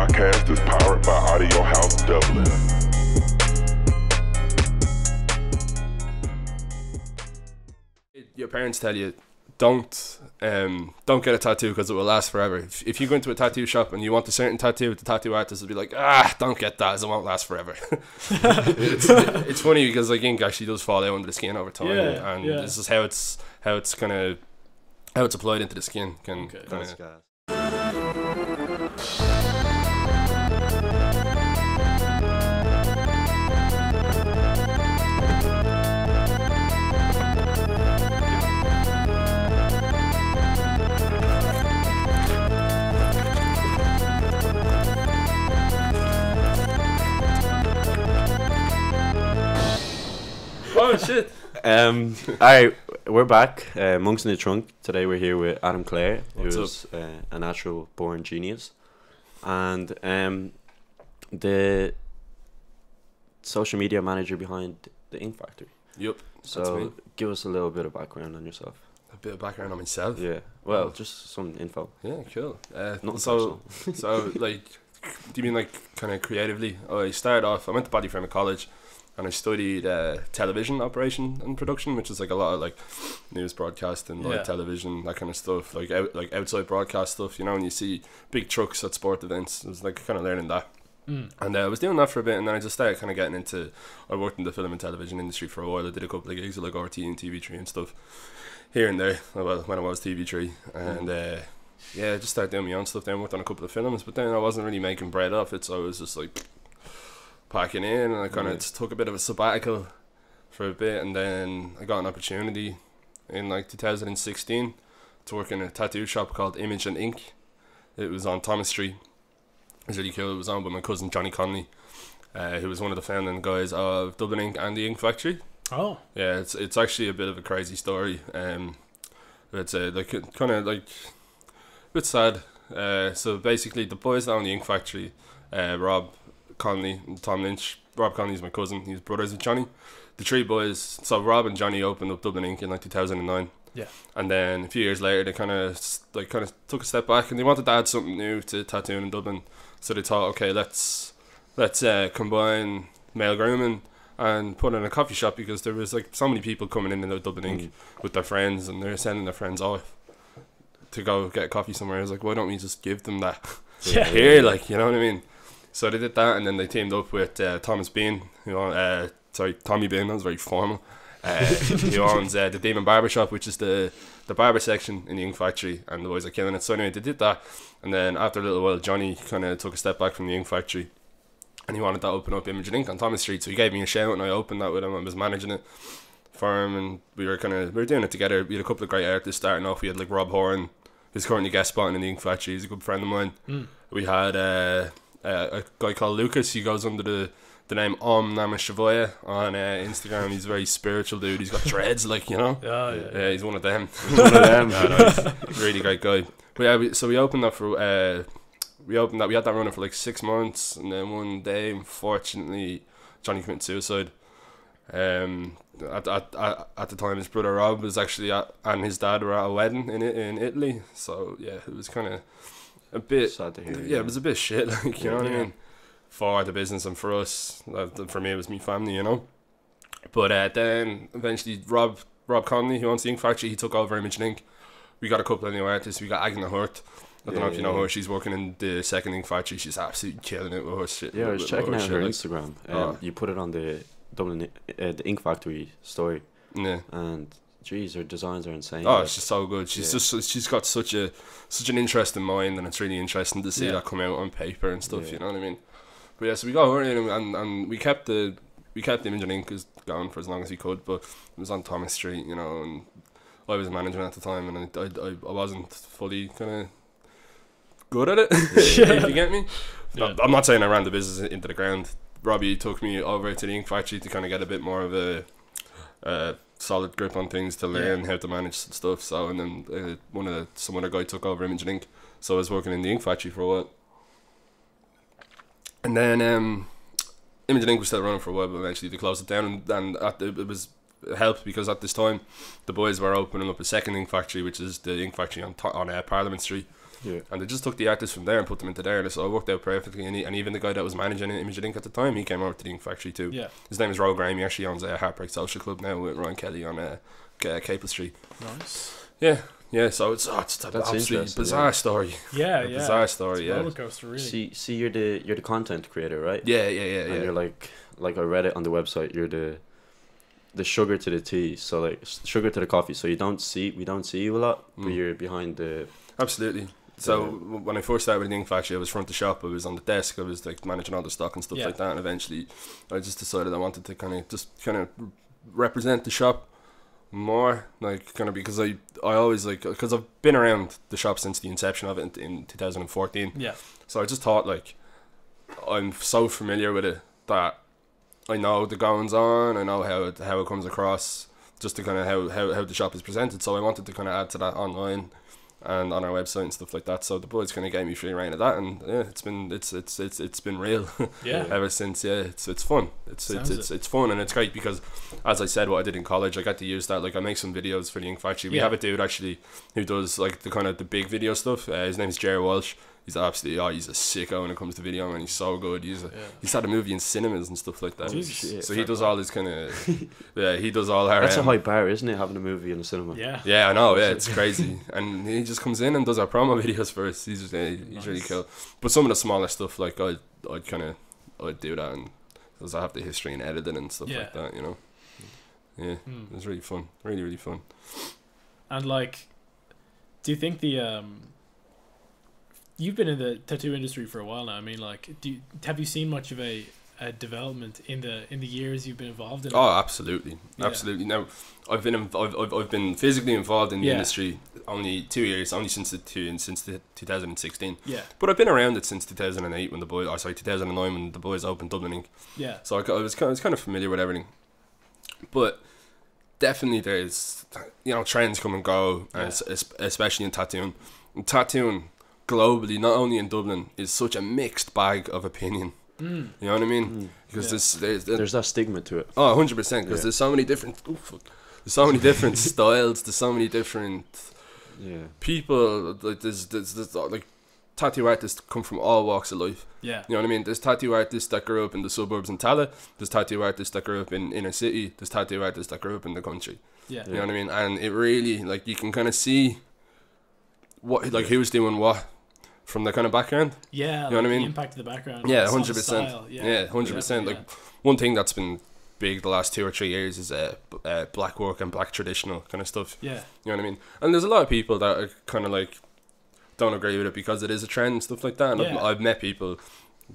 podcast is powered by Audiohaus Dublin. Your parents tell you don't get a tattoo because it will last forever. If you go into a tattoo shop and you want a certain tattoo, the tattoo artist will be like, don't get that, as it won't last forever. it's funny because like ink actually does fall out under the skin over time, and this is how it's applied into the skin. Oh shit. Alright, we're back. Monks in the Trunk. Today we're here with Adam Clare, who's a natural born genius, and the social media manager behind the Ink Factory. Yep. So give us a little bit of background on yourself. A bit of background on myself. Yeah. Well, just some info. Yeah, cool. So like, do you mean like kind of creatively? I started off. I went to Ballyfermot College. And I studied television operation and production, which is like a lot of like news broadcasting, live television, that kind of stuff, like outside broadcast stuff, you know. And you see big trucks at sport events. It was like kind of learning that, and I was doing that for a bit, and then I just started kind of getting into. I worked in the film and television industry for a while. I did a couple of gigs at like RT and TV3 and stuff here and there. Well, when I was TV3, and I just started doing my own stuff. Then worked on a couple of films, but then I wasn't really making bread off it, so I was just like packing in, and I kind of took a bit of a sabbatical for a bit, and then I got an opportunity in like 2016 to work in a tattoo shop called Image and Ink. It was on Thomas Street. It was really cool. It was owned by my cousin Johnny Conley, who was one of the founding guys of Dublin Ink and the Ink Factory. Oh, yeah, it's actually a bit of a crazy story. It's like kind of like a bit sad. So basically, the boys that own the Ink Factory, Rob Conley and Tom Lynch. Rob Conley's my cousin. He's brothers with Johnny. The three boys. So Rob and Johnny opened up Dublin Ink in like 2009. Yeah. And then a few years later, they kind of took a step back, and they wanted to add something new to tattooing in Dublin. So they thought, okay, let's combine male grooming and put in a coffee shop, because there was like so many people coming in and Dublin Ink with their friends, and they're sending their friends off to go get a coffee somewhere. I was like, why don't we just give them that here? Like, you know what I mean? So they did that, and then they teamed up with Thomas Bean, Tommy Bean, that was very formal, who owns the Demon Barbershop, which is the barber section in the Ink Factory, and the boys are killing it. So anyway, they did that, and then after a little while, Johnny kind of took a step back from the Ink Factory, and he wanted to open up Image and Ink on Thomas Street, so he gave me a shout, and I opened that with him. I was managing it for him, and we were doing it together. We had a couple of great artists starting off. We had like Rob Horan, who's currently guest spotting in the Ink Factory. He's a good friend of mine. We had a guy called Lucas. He goes under the name Om Namah Shivaya on Instagram. He's a very spiritual dude. He's got dreads, like, you know. Yeah, he's one of them. He's a really great guy. But yeah, so we opened that for we had that running for like 6 months, and then one day, unfortunately, Johnny committed suicide. At the time, his brother Rob was actually and his dad were at a wedding in Italy. So yeah, it was kind of a bit sad to hear. Yeah, it was a bit shit, like, you know what I mean, for the business and for us. For me, it was me family, you know. But then eventually, Rob Conley, who owns the Ink Factory, he took over Image and Ink. We got a couple of new artists. We got Agna Hurt. I don't know if you know her. She's working in the second Ink Factory. She's absolutely killing it with her shit. Yeah, I was checking out her Instagram. You put it on the Dublin the Ink Factory story. Yeah, and jeez, her designs are insane. Oh, she's so good. She's got such an interesting mind, and it's really interesting to see that come out on paper and stuff. You know what I mean? But yeah, so we got her in, and we kept the Image and Ink going for as long as we could. But it was on Thomas Street, you know, and I was management at the time, and I wasn't fully kind of good at it. If you get me? No, I'm not saying I ran the business into the ground. Robbie took me over to the Ink Factory to kind of get a bit more of a solid grip on things, to learn how to manage stuff. So, and then some other guy took over Image and Ink. So I was working in the Ink Factory for a while, and then Image and Ink was still running for a while, but eventually they closed it down. And it was helped because at this time the boys were opening up a second ink factory, which is the ink factory on Parliament Street. Yeah. And they just took the artists from there and put them into there, so it worked out perfectly. And even the guy that was managing Image Ink at the time, he came over to the ink factory too. Yeah. His name is Ro Graham. He actually owns a Heartbreak Social Club now with Ryan Kelly on Capel Street. Nice. Yeah. So it's That's absolutely bizarre story. Yeah, Bizarre story. It's a roller coaster, really. See, you're the content creator, right? Yeah. And you're like I read it on the website. You're the sugar to the tea. So like sugar to the coffee. So we don't see you a lot, but you're behind the. Absolutely. So when I first started with the ink factory, I was front of shop. I was on the desk. I was like managing all the stock and stuff like that. And eventually, I just decided I wanted to kind of represent the shop more, like kind of because I always because I've been around the shop since the inception of it in 2014. Yeah. So I just thought like I'm so familiar with it that I know the goings on. I know how it comes across. Just to kind of how the shop is presented. So I wanted to kind of add to that online and on our website and stuff like that. So the boys kind of gave me free reign of that, and it's been real. Yeah. Ever since. Yeah, it's fun. It's fun, and it's great because, as I said, what I did in college, I got to use that. Like I make some videos for the ink factory. We have a dude actually who does like the kind of the big video stuff. His name is Jerry Walsh. He's absolutely he's a sicko when it comes to video, man. He's so good. He's had a movie in cinemas and stuff like that. Jesus. So he does all this kind of he does all our. That's a high bar, isn't it? Having a movie in the cinema. Yeah. I know. Yeah, it's crazy. And he just comes in and does our promo videos for us. He's really cool. But some of the smaller stuff, like I'd do that, and because I have the history and editing and stuff like that, you know. Yeah, it was really fun. Really, really fun. And like, do you think you've been in the tattoo industry for a while now? I mean, like, have you seen much of a development in the years you've been involved in it? Oh, absolutely. Now, I've been physically involved in the industry only 2 years, only since 2016. Yeah. But I've been around it since 2008 when 2009 when the boys opened Dublin Ink. Yeah. So I was kind of familiar with everything. But definitely there's trends come and go, and especially in tattooing. Tattooing globally, not only in Dublin, is such a mixed bag of opinion. You know what I mean? Because there's that stigma to it. Oh, 100%. Because there's so many different styles. There's so many different people. Like there's like tattoo artists come from all walks of life. Yeah. You know what I mean? There's tattoo artists that grew up in the suburbs in Tala. There's tattoo artists that grew up in inner city. There's tattoo artists that grew up in the country. Yeah. You know what I mean? And it really, like, you can kind of see what, like, who's doing what from the kind of background. Yeah. You know what I mean? The impact of the background. Yeah, the 100%. style, Yeah, 100%. Like, one thing that's been big the last 2 or 3 years is black work and black traditional kind of stuff. Yeah. You know what I mean? And there's a lot of people that are kind of like don't agree with it because it is a trend and stuff like that. And I've met people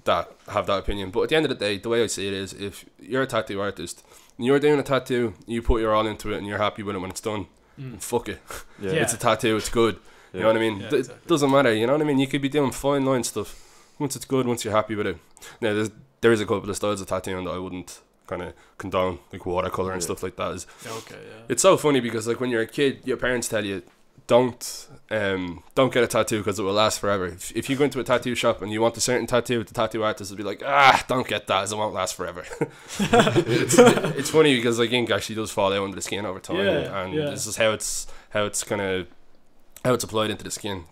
that have that opinion. But at the end of the day, the way I see it is, if you're a tattoo artist and you're doing a tattoo, you put your all into it and you're happy with it when it's done, and fuck it. Yeah. It's a tattoo, it's good. You know what I mean? Yeah, It doesn't matter, you know what I mean? You could be doing fine line stuff. Once it's good, once you're happy with it. Now, there is a couple of styles of tattooing that I wouldn't kind of condone, like watercolour and stuff like that. It's so funny because, like, when you're a kid, your parents tell you, don't get a tattoo because it will last forever. If you go into a tattoo shop and you want a certain tattoo, the tattoo artist will be like, don't get that, as it won't last forever. it's funny because, like, ink actually does fall out under the skin over time, this is how it's kind of how it's applied into the skin.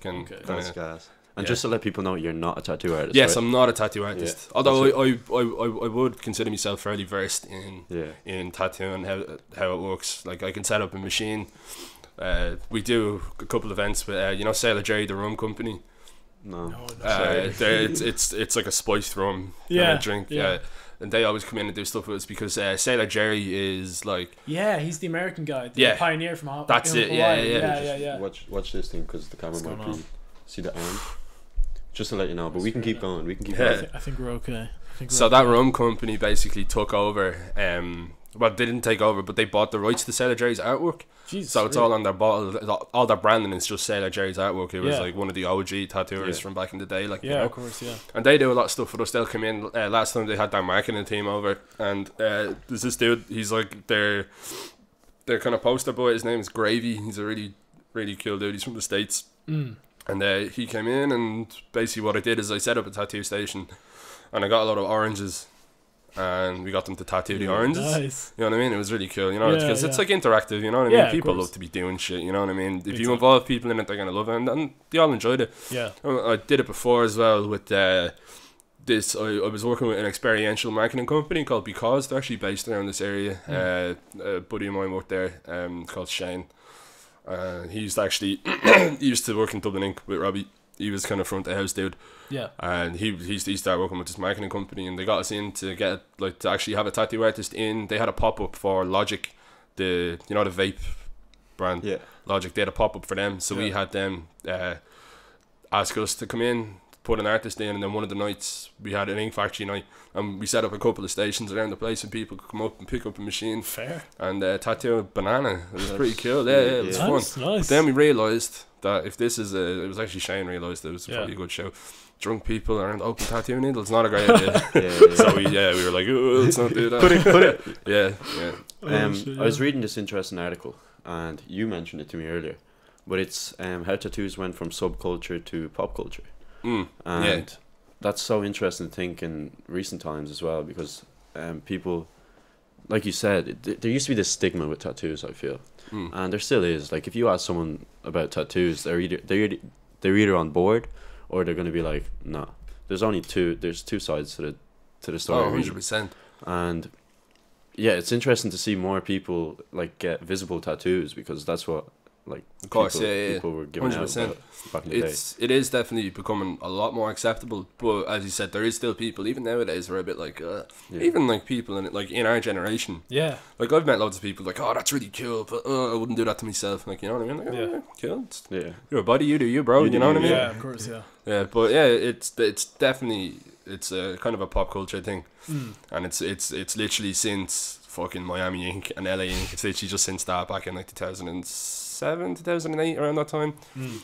That's gas. And just to let people know, you're not a tattoo artist. Yes, right? I'm not a tattoo artist. Although I would consider myself fairly versed in tattoo and how it works. Like, I can set up a machine. We do a couple of events with Sailor Jerry, the rum company. No. It's like a spiced rum kind of drink. Yeah. And they always come in and do stuff with us because Sailor Jerry is like... Yeah, he's the American guy. The pioneer from Hawaii. That's it, yeah. Watch this thing because the camera might be... See the arm? Just to let you know, but we can keep going. I think we're okay. That rum company basically took over... well, they didn't take over, but they bought the rights to Sailor Jerry's artwork. Jesus, so it's all on their bottle. All their branding is just Sailor Jerry's artwork. He was like one of the OG tattooers from back in the day. Like, of course, And they do a lot of stuff for us. They'll come in. Last time they had their marketing team over, and there's this dude. He's like their kind of poster boy. His name is Gravy. He's a really, really cool dude. He's from the States. And he came in, and basically what I did is I set up a tattoo station, and I got a lot of oranges. and we got them to tattoo the oranges. Nice. You know what I mean? It was really cool, you know, Yeah, because it's yeah. like interactive, you know what I mean? Yeah, of People course. love to be doing shit, you know what I mean? If you Exactly. involve people in it, they're going to love it, and they all enjoyed it. Yeah. I did it before as well with this. I was working with an experiential marketing company called Because. They're actually based around this area. A buddy of mine worked there called Shane. He used to actually he used to work in Dublin Inc. with Robbie. He was kind of front of house dude. Yeah. And he started working with this marketing company, and they got us in to get to actually have a tattoo artist in. They had a pop up for Logic, the vape brand. Yeah. Logic. They had a pop up for them, so we had them ask us to come in, put an artist in, and then one of the nights we had an ink factory night, and we set up a couple of stations around the place, and people could come up and pick up a machine Fair. and tattoo a banana. It was pretty cool. Yeah, it was Nice. fun. Nice. But then we realised that if this is it was actually Shane realised it was Yeah. probably a good show. Drunk people around open tattoo needles, not a great idea. Yeah. So we were like, oh, let's not do that. Put it. Yeah. Oh, shit, I was reading this interesting article, and you mentioned it to me earlier, but it's how tattoos went from subculture to pop culture, Mm, and that's so interesting to think in recent times as well, because people, like you said, there used to be this stigma with tattoos, I feel, and there still is. Like, if you ask someone about tattoos, they're either on board, or they're going to be like, nah. There's two sides to the story. Oh, really. 100%. And yeah, it's interesting to see more people like get visible tattoos, because that's what like Of course, people, yeah. people were giving out 100%. about back in the day. It is definitely becoming a lot more acceptable, but as you said, there is still people even nowadays who are a bit like Yeah. even like people in our generation. Yeah. Like, I've met loads of people like, oh, that's really cool, but I wouldn't do that to myself. Like, you know what I mean? Like, Yeah. Cool. It's Yeah, your body, you do you, bro. You You, do know what I you, mean? Yeah. Of course. Yeah. Yeah, but yeah, it's definitely a kind of a pop culture thing, and it's literally since fucking Miami Ink and LA Ink. It's literally just since that back in like 2007, 2008, around that time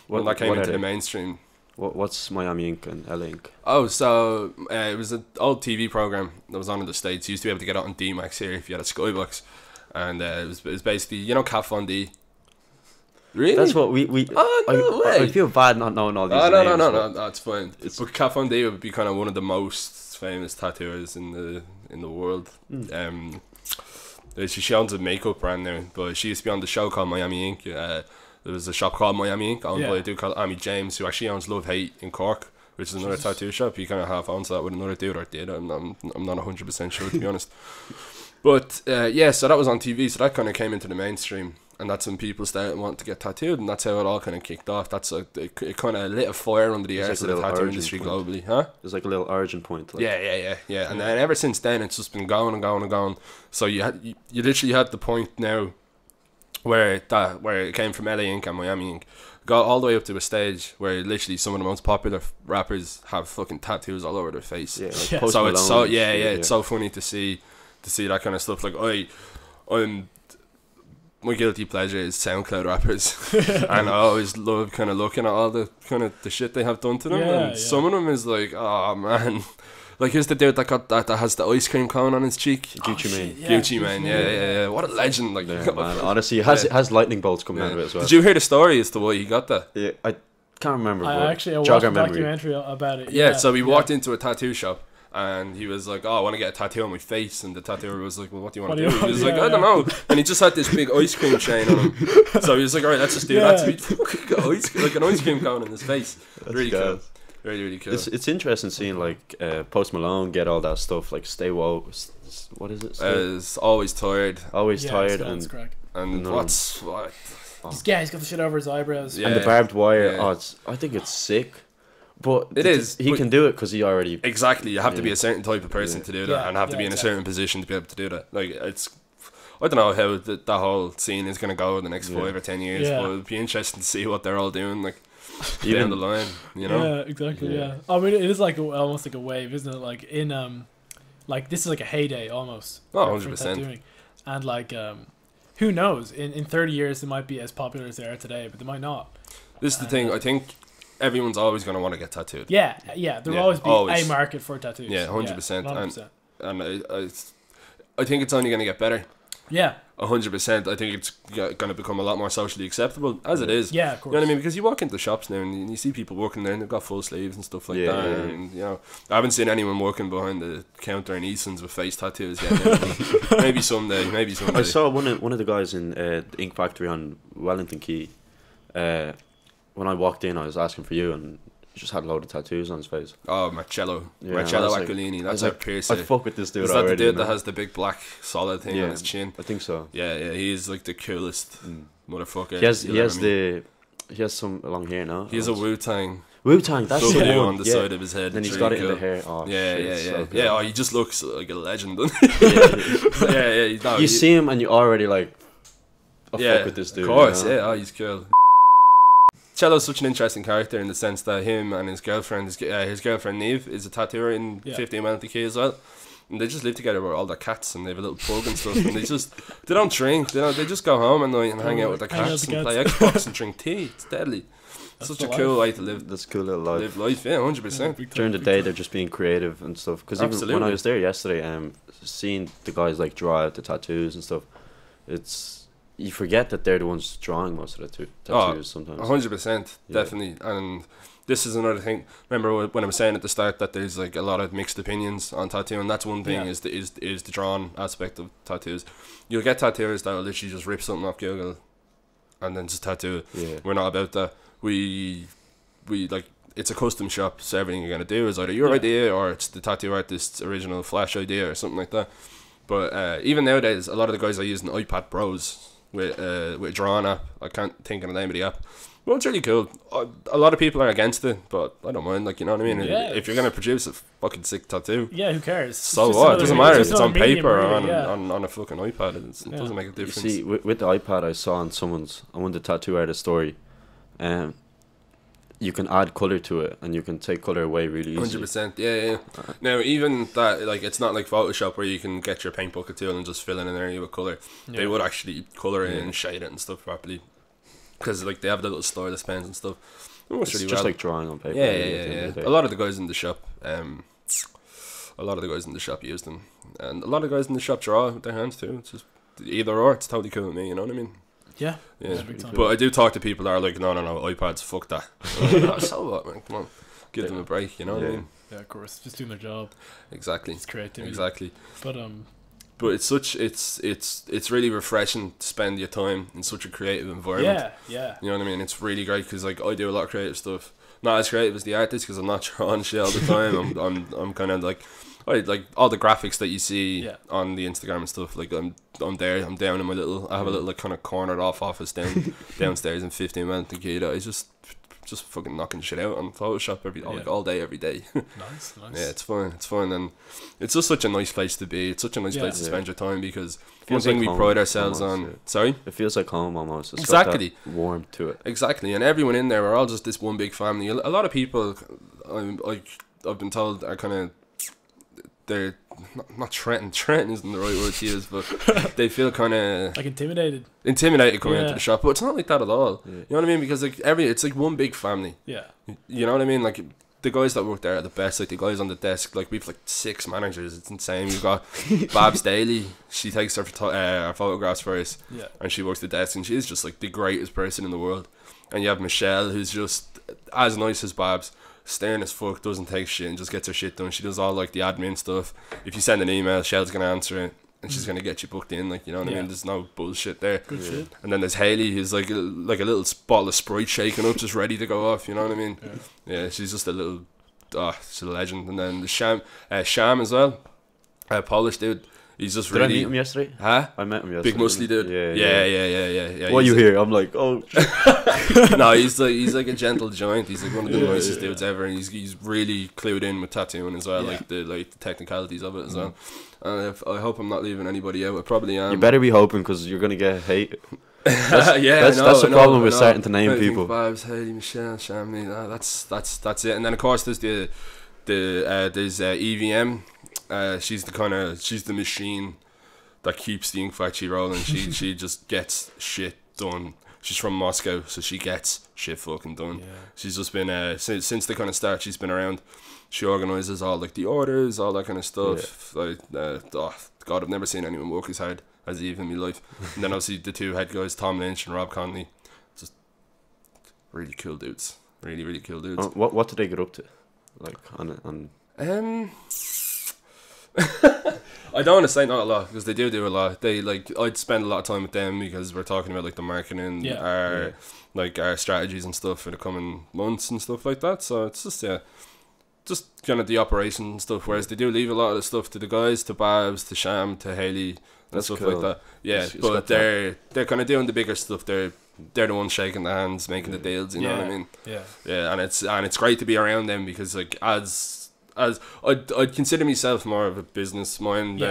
when that came what into are the they? mainstream. What's Miami Ink and LA Ink? Oh, so it was an old TV program that was on in the States. You used to be able to get it on D-Max here if you had a Skybox, and it was basically Kat Von D. Really? That's what we. Oh, no I way. feel bad not knowing all these Oh, names. no, that's fine. It's- But Kat Von D would be kind of one of the most famous tattooers in the world. She owns a makeup brand now, but she used to be on the show called Miami Ink. There was a shop called Miami Ink owned by a dude called Amy James, who actually owns Love Hate in Cork, which is another tattoo shop. He kind of half owns that with another dude, or did. I'm not 100% sure, to be honest. But yeah, so that was on TV, so that kind of came into the mainstream, and that's when people started wanting to get tattooed, and that's how it all kind of kicked off. That's it kind of lit a fire under the It's arse like of a the little tattoo origin industry point. globally, huh? There's like a little origin point. Like, Yeah. And then ever since then, it's just been going and going and going. So you literally had the point now where it came from LA Ink and Miami Ink, got all the way up to a stage where literally some of the most popular rappers have fucking tattoos all over their face. Yeah, like Yeah. Post So it's so Malone and yeah, shit, it's so funny to see that kind of stuff. Like I'm my guilty pleasure is SoundCloud rappers, and I always love kind of looking at all the kind of the shit they have done to them. Yeah, and yeah. some of them is like, oh man, like here's the dude that has the ice cream cone on his cheek. Gucci Mane. Yeah, Gucci Mane, yeah. What a legend! Like, Yeah, man. Honestly, it has lightning bolts coming out of it as well. Did you hear the story as to why he got that? Yeah, I can't remember. I but actually watched jog a our memory. documentary about it. Yeah, so we walked into a tattoo shop, and he was like, oh, I want to get a tattoo on my face. And the tattooer was like, well, what do you want to do? He was like, I don't know. And he just had this big ice cream chain on him. So he was like, all right, let's just do that. So he fucking got like an ice cream cone in his face. Really cool. gas. Really, really cool. It's interesting seeing like Post Malone get all that stuff, like stay woke. What is it? Is always tired. Always tired Scott's and crack. And No. what? He's got the shit over his eyebrows. Yeah. and the barbed wire. Yeah. I think it's sick, but It is, He but- can do it because he already. Exactly. You have to be Yeah. a certain type of person Yeah. to do that, Yeah, and have to yeah, be in a exactly. certain position to be able to do that. Like, it's. I don't know how that whole scene is going to go in the next Yeah. 5 or 10 years, Yeah. but it'd be interesting to see what they're all doing, like, Even down the line, you know? Yeah, exactly. Yeah. Yeah. I mean, it is like almost like a wave, isn't it? Like in like this is like a heyday almost. Oh, for 100%. tattooing. And like who knows? In 30 years, they might be as popular as they are today, but they might not. This is the thing, I think everyone's always going to want to get tattooed. Yeah. There will Yeah, always be always. a market for tattoos. Yeah, 100%. 100%. And I think it's only going to get better. Yeah. 100%. I think it's going to become a lot more socially acceptable, as it is. Yeah, of course. You know what I mean? Because you walk into shops now and you see people working there and they've got full sleeves and stuff like that. And, you know, I haven't seen anyone working behind the counter in Easton's with face tattoos yet. Maybe someday. I saw one of the guys in the Ink Factory on Wellington Quay. When I walked in, I was asking for you, and he just had a load of tattoos on his face. Oh, Marcello. Yeah, Marcello like, Aquilini. That's our piercer. I fuck with this dude. Is that already, the dude man. that has the big black solid thing on his chin? I think so. Yeah, he's like the coolest motherfucker. He has some along here now. He has a Wu-Tang. Wu-Tang, that's the W one. on the side of his head. Then It's he's really got it in cool. the hair. Oh, Yeah, shit, yeah, it's yeah. so good. Yeah, he just looks like a legend, doesn't he? yeah. No, You see him and you already like, fuck with this dude. Of course, you know? yeah. Oh, he's cool. Cello's such an interesting character in the sense that him and his girlfriend, his girlfriend Neve, is a tattooer in 15 Wellington Quay as well. And they just live together with all their cats, and they have a little pug and stuff. And they don't drink. They just go home at night and hang out with their cats and play Xbox and drink tea. It's deadly. It's such a cool way to live. That's a cool little life. Live life, yeah, 100%. During the day, they're just being creative and stuff. Because even when I was there yesterday, seeing the guys like draw out the tattoos and stuff, you forget that they're the ones drawing most of the tattoos sometimes. 100%, definitely. And this is another thing. Remember when I was saying at the start that there's like a lot of mixed opinions on tattoo, and that's one thing is the drawn aspect of tattoos. You'll get tattooers that will literally just rip something off Google and then just tattoo it. Yeah. We're not about that. We like, it's a custom shop, so everything you're gonna do is either your idea or it's the tattoo artist's original flash idea or something like that. But even nowadays, a lot of the guys are using iPad Pros with a drawing app. I can't think of the name of the app. Well, it's really cool. A lot of people are against it, but I don't mind. Like, you know what I mean? Yeah. If you're gonna produce a fucking sick tattoo, who cares? So what? It doesn't matter if it's on paper or on a fucking iPad. It doesn't make a difference. You see, with the iPad, I saw on one of the tattoo artist story, you can add color to it, and you can take color away really easily. 100%. Yeah. Now, even that, like, it's not like Photoshop where you can get your paint bucket tool and just fill in an area with color. They would actually color it and shade it and stuff properly, because like they have the little stylus pens and stuff. It's really just like drawing on paper. Yeah. A lot of the guys in the shop, use them, and a lot of guys in the shop draw with their hands too. It's just either or. It's totally cool with me. You know what I mean? Yeah. But I do talk to people that are like, no, iPads, fuck that. Like, so what, man? Come on, give them a break. You know what I mean? Yeah, of course, just doing their job. Exactly. It's creativity. Exactly. But it's really refreshing to spend your time in such a creative environment. Yeah. You know what I mean? It's really great because like I do a lot of creative stuff. Not as creative as the artist because I'm not drawing shit all the time. I'm kind of like all the graphics that you see on the Instagram and stuff. Like I'm there. I'm down in my little. I have a little like kind of cornered off office downstairs in 15 Wellington Quay. That is just fucking knocking shit out on Photoshop all day, every day. Nice. Yeah, it's fun, and it's just such a nice place to be. It's such a nice place to spend your time because one thing we pride ourselves on. Yeah. Sorry, it feels like home almost. It's exactly got that warmth to it. Exactly, and everyone in there, we're all just this one big family. A lot of people, I've been told, are kind of, they're not threatened. Threatened isn't the right word to use, but they feel kind of like intimidated coming into the shop. But it's not like that at all. You know what I mean? Because like it's like one big family. Yeah. You know what I mean? Like the guys that work there are the best. Like the guys on the desk, like we've like 6 managers. It's insane. We've got Babs Daly. She takes our photographs for us. Yeah. And she works the desk, and she's just like the greatest person in the world. And you have Michelle, who's just as nice as Babs. Stern as fuck, doesn't take shit and just gets her shit done. She does all like the admin stuff. If you send an email, Shell's gonna answer it and she's gonna get you booked in. Like, you know what I mean? There's no bullshit there. Good shit. And then there's Hayley, who's like a little bottle of Sprite shaking up, just ready to go off. You know what I mean? Yeah, she's just a little. She's a legend. And then the Sham as well, Polish dude. He's just really. Did I meet him yesterday? Huh? I met him yesterday. Big muscly dude. Yeah. What you hear? I'm like, oh. No, he's like a gentle giant. He's like one of the nicest dudes ever, and he's really clued in with tattooing as well, like the technicalities of it as well. And I hope I'm not leaving anybody out. I probably am. You better be hoping because you're gonna get hate. That's the problem with starting to name people. Vibes, Hayley, Michelle, Shamley. That's it. And then of course there's there's EVM. She's the machine that keeps the ink factory rolling. She just gets shit done. She's from Moscow, so she gets shit fucking done. Yeah. She's just been since the kind of start. She's been around. She organises all like the orders, all that kind of stuff. Yeah. Like God, I've never seen anyone work as hard as Eve in my life. And then obviously the two head guys, Tom Lynch and Rob Conley, just really cool dudes. Really, really cool dudes. What did they get up to? Like on I don't want to say not a lot because they do a lot. They like I'd spend a lot of time with them because we're talking about like the marketing, like our strategies and stuff for the coming months and stuff like that. So it's just kind of the operation stuff. Whereas they do leave a lot of the stuff to the guys, to Babs, to Sham, to Haley, and stuff cool. like that. Yeah, It's but got they're kind of doing the bigger stuff. They're the ones shaking the hands, making the deals. You know what I mean? Yeah, and it's great to be around them because like as I'd consider myself more of a business mind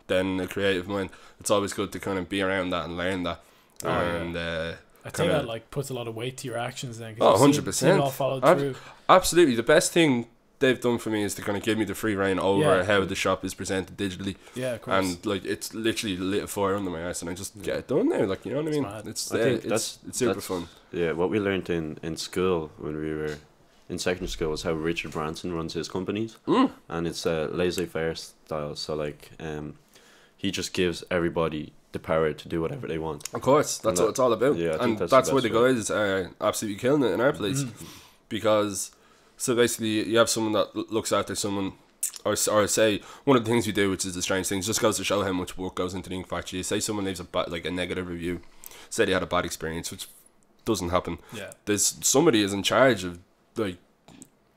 than a creative mind. It's always good to kind of be around that and learn that. I think that like puts a lot of weight to your actions then. 100%. It all followed through. Absolutely. The best thing they've done for me is to kind of give me the free reign over how the shop is presented digitally. Yeah, of course. And like it's literally lit a fire under my ass, and I just get it done now. Like, you know what I mean? It's super fun. Yeah, what we learned in school when we were in secondary school was how Richard Branson runs his companies, and it's a laissez-faire style. So like, he just gives everybody the power to do whatever they want. Of course, that's what it's all about. Yeah, and that's why the guys are absolutely killing it in our place, because so basically you have someone that looks after someone, or say one of the things we do, which is the strange thing, just goes to show how much work goes into the ink factory. Say someone leaves a negative review, say they had a bad experience, which doesn't happen. Yeah, there's somebody is in charge of like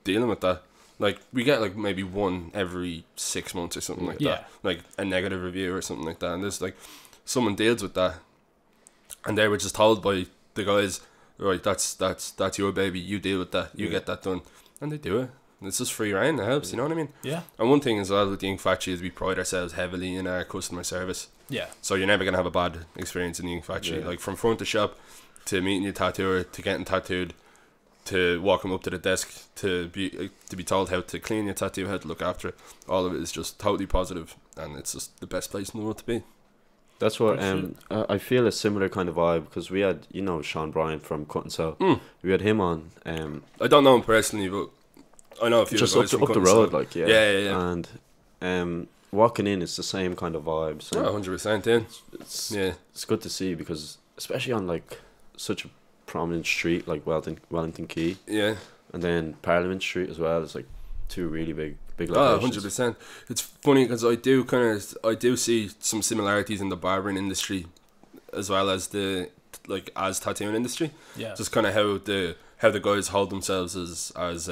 dealing with that. Like we get like maybe one every 6 months or something like that, like a negative review or something like that, and there's like someone deals with that, and they were just told by the guys, right, that's your baby, you deal with that, you get that done, and they do it. And it's just free reign. It helps, you know what I mean? Yeah. And one thing as well with the ink factory is we pride ourselves heavily in our customer service. Yeah. So you're never gonna have a bad experience in the ink factory. Like from front to shop, to meeting your tattooer, to getting tattooed, to walking up to the desk, to be told how to clean your tattoo, how to look after it. All of it is just totally positive, and it's just the best place in the world to be. That's what I feel a similar kind of vibe, because we had, you know, Sean Bryant from Cut and Sew. We had him on. I don't know him personally, but I know a few just guys up the road, like yeah. And walking in, it's the same kind of vibes. 100%. It's good to see, because especially on like such a prominent street like Wellington Quay, and then Parliament Street as well. It's like two really big locations. 100%. It's funny because I do see some similarities in the barbering industry as well as as tattooing industry. Yeah, just kind of how the guys hold themselves as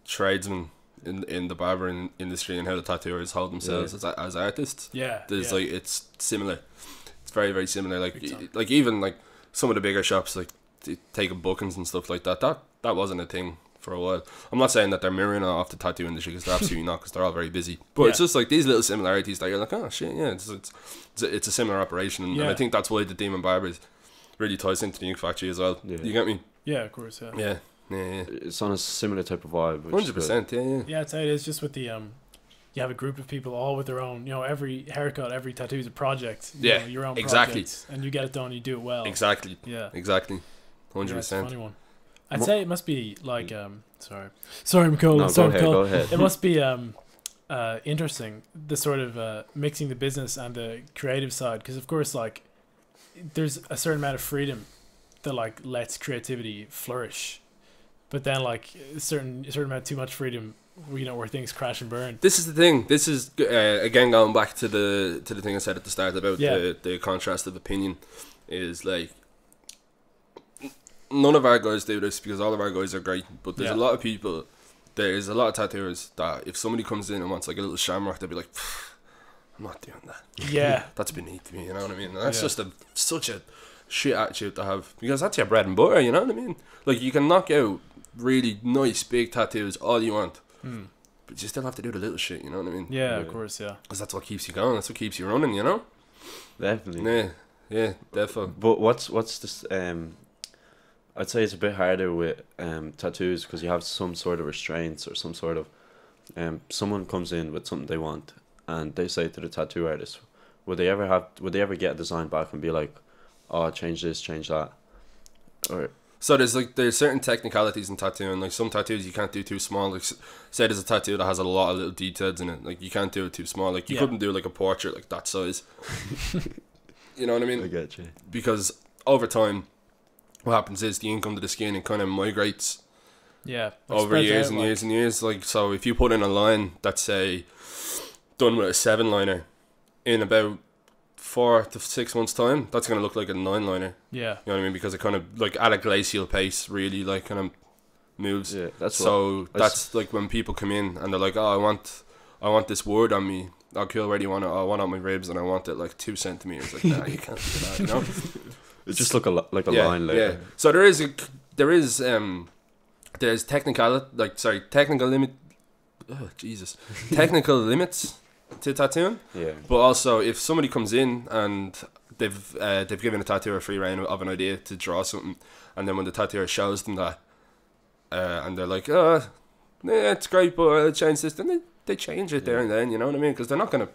tradesmen in the barbering industry, and how the tattooers hold themselves as artists. There's like it's similar. It's very, very similar. Like even like some of the bigger shops, like taking bookings and stuff like that. That wasn't a thing for a while. I'm not saying that they're mirroring off the tattoo industry, because they're absolutely not, because they're all very busy. But it's just like these little similarities that you're like, oh shit, yeah, it's a similar operation, and I think that's why the Demon Barbers really ties into the ink factory as well. You get me? Yeah, of course. Yeah. It's on a similar type of vibe. 100%. Yeah, I'd say it is just with the you have a group of people all with their own, you know, every haircut, every tattoo is a project. You know, your own project, and you get it done, you do it well. Exactly. 100%. It's a funny one. I'd say it must be like sorry McCall. No, go ahead. It must be interesting, the sort of mixing the business and the creative side, because of course like there's a certain amount of freedom that like lets creativity flourish, but then like a certain amount too much freedom, you know, where things crash and burn. This is the thing. This is again going back to the thing I said at the start about the contrast of opinion, is like none of our guys do this, because all of our guys are great, but there's a lot of people, there's a lot of tattooers that if somebody comes in and wants like a little shamrock, they'll be like, I'm not doing that. That's beneath me, you know what I mean? And that's just such a shit attitude to have, because that's your bread and butter, you know what I mean? Like you can knock out really nice big tattoos all you want, but you still have to do the little shit, you know what I mean? Of course, because that's what keeps you going, that's what keeps you running, you know? Definitely. Yeah, definitely. But what's this I'd say it's a bit harder with tattoos, because you have some sort of restraints, or some sort of someone comes in with something they want, and they say to the tattoo artist, would they ever get a design back and be like, oh, change this, change that? Or So there's certain technicalities in tattooing. Like some tattoos you can't do too small. Like say there's a tattoo that has a lot of little details in it. Like you can't do it too small. Like you couldn't do like a portrait like that size. You know what I mean? I get you. Because over time, what happens is the ink under the skin, it kind of migrates. Yeah. Over years and years and years. Like so, if you put in a line that's say done with a 7-liner in about 4 to 6 months time, that's gonna look like a 9-liner. Yeah. You know what I mean? Because it kind of like at a glacial pace, really like kind of moves. Yeah, that's so that's like when people come in and they're like, oh, I want this word on me. Oh, cool. Where do you want it? Oh, I want it on my ribs, and I want it like 2 centimeters. Like, nah, you can't do that. You know, it just look like a line later. Yeah. So there's technical limit. Oh Jesus, technical limits to tattooing. Yeah. But also, if somebody comes in and they've given a tattooer a free rein of an idea to draw something, and then when the tattooer shows them that, and they're like, oh, yeah, it's great, but I'll change this, then they change it there and then. You know what I mean? Because they're not gonna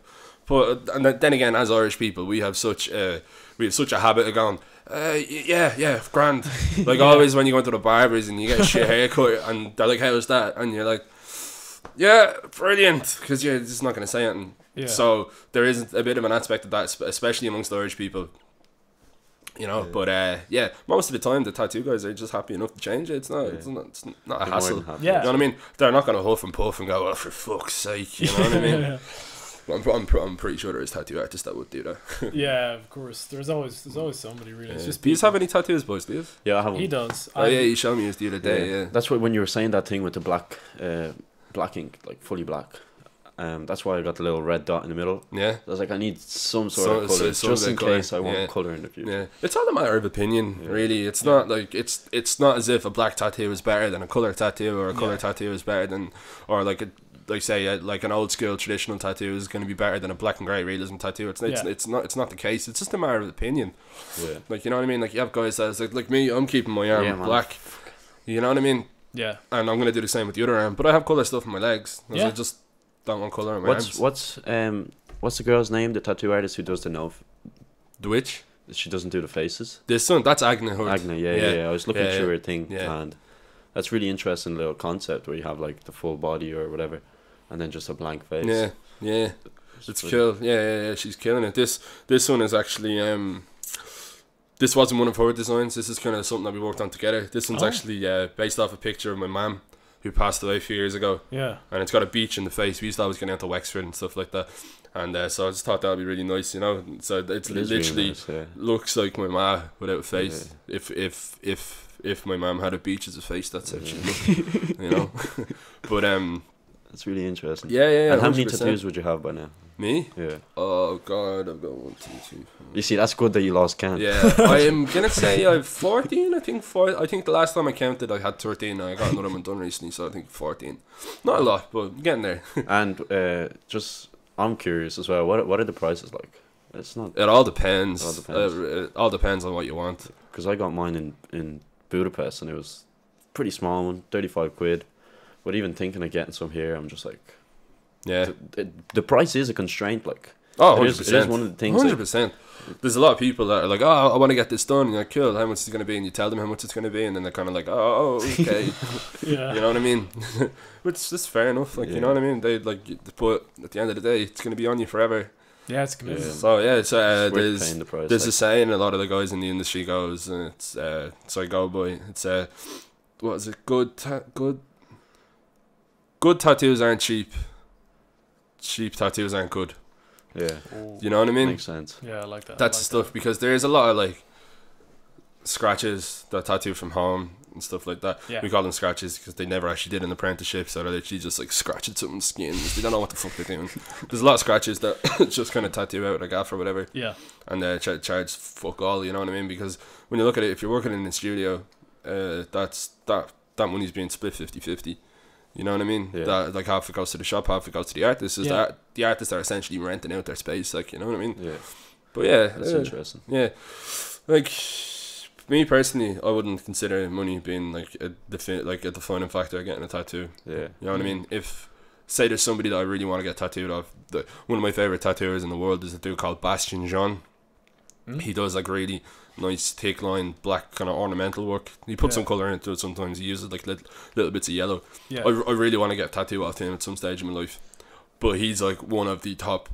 put. And then again, as Irish people, we have such a habit of going, yeah, grand. Like always when you go into the barbers and you get a shit haircut, and they're like, how's that? And you're like, yeah, brilliant, because you're just not going to say anything. Yeah. So there is a bit of an aspect of that, especially amongst Irish people, you know. Yeah. But most of the time the tattoo guys are just happy enough to change it. It's not a hassle. Yeah. You know what I mean? They're not going to huff and puff and go, oh, for fuck's sake, you know what I mean? I'm pretty sure there is tattoo artists that would do that. Yeah, of course. There's always somebody really. It's just do you have any tattoos, boys? Do you? Yeah, I have one. He does. Oh yeah, you showed me this the other day. Yeah. That's why when you were saying that thing with the black ink, like fully black. That's why I got the little red dot in the middle. Yeah. I was like, I need some sort of colour, just in case I want colour in the future. Yeah. It's all a matter of opinion, really. It's not like it's not as if a black tattoo is better than a colour tattoo, or a colour tattoo is better than, or like an old school traditional tattoo is going to be better than a black and grey realism tattoo. It's not the case. It's just a matter of opinion. Yeah. Like, you know what I mean? Like you have guys that's like me. I'm keeping my arm black. You know what I mean? Yeah. And I'm gonna do the same with the other arm, but I have colour stuff on my legs. I just don't want colour on my arms. What's the girl's name? The tattoo artist who does the nose? The witch? She doesn't do the faces. This one, that's Agna Hood. Agna, yeah. I was looking through her thing, and that's really interesting little concept where you have like the full body or whatever, and then just a blank face. Yeah. It's cool. Yeah. She's killing it. This one is actually this wasn't one of her designs. This is kind of something that we worked on together. This one's actually based off a picture of my mum who passed away a few years ago. Yeah. And it's got a beach in the face. We used to always get out to Wexford and stuff like that. And so I just thought that would be really nice, you know. So it literally nice, looks like my ma without a face. Yeah. If my mum had a beach as a face, that's how she looked, you know. But that's really interesting. Yeah. And how many tattoos would you have by now? Me? Yeah. Oh God, I've got 1, 2, 3, 4. You see, that's good that you lost count. Yeah, I am gonna say I've 14. I think the last time I counted, I had 13. I got another one done recently, so I think 14. Not a lot, but getting there. And I'm curious as well. What are the prices like? It's not. It all depends. It all depends on what you want. Because I got mine in Budapest, and it was a pretty small one, 35 quid. But even thinking of getting some here, I'm just like. Yeah, the price is a constraint. Like, 100%. It is one of the things. 100%. There's a lot of people that are like, oh, I want to get this done. And you're like, cool. How much is it going to be? And you tell them how much it's going to be, and then they're kind of like, oh, okay. Yeah. You know what I mean? Which is fair enough. Like, you know what I mean? They but at the end of the day, it's going to be on you forever. Yeah, it's committed. So it's paying the price, there's a saying a lot of the guys in the industry goes, and it's so I go by. It's what is it? Good tattoos aren't cheap. Cheap tattoos aren't good. Yeah. You know what I mean? Makes sense. Yeah, I like that. That's the stuff, because there's a lot of like scratches that tattoo from home and stuff like that. Yeah. We call them scratches because they never actually did an apprenticeship, so they're literally just like scratching something's skin. They don't know what the fuck they're doing. There's a lot of scratches that just kind of tattoo out with a gaff or whatever. Yeah. And charge fuck all, you know what I mean? Because when you look at it, if you're working in the studio, that money's being split 50-50. You know what I mean? Yeah. That, like, half it goes to the shop, half it goes to the artists. The artists are essentially renting out their space, like, you know what I mean? Yeah. But yeah, that's interesting. Yeah, like me personally, I wouldn't consider money being like a defining factor of getting a tattoo. Yeah. You know what I mean? If say there's somebody that I really want to get tattooed of, one of my favorite tattooers in the world is a dude called Bastien Jean. He does like really nice thick line black kind of ornamental work. He puts Yeah. some color into it sometimes. He uses like little bits of yellow. Yeah. I really want to get a tattoo off him at some stage in my life, but he's like one of the top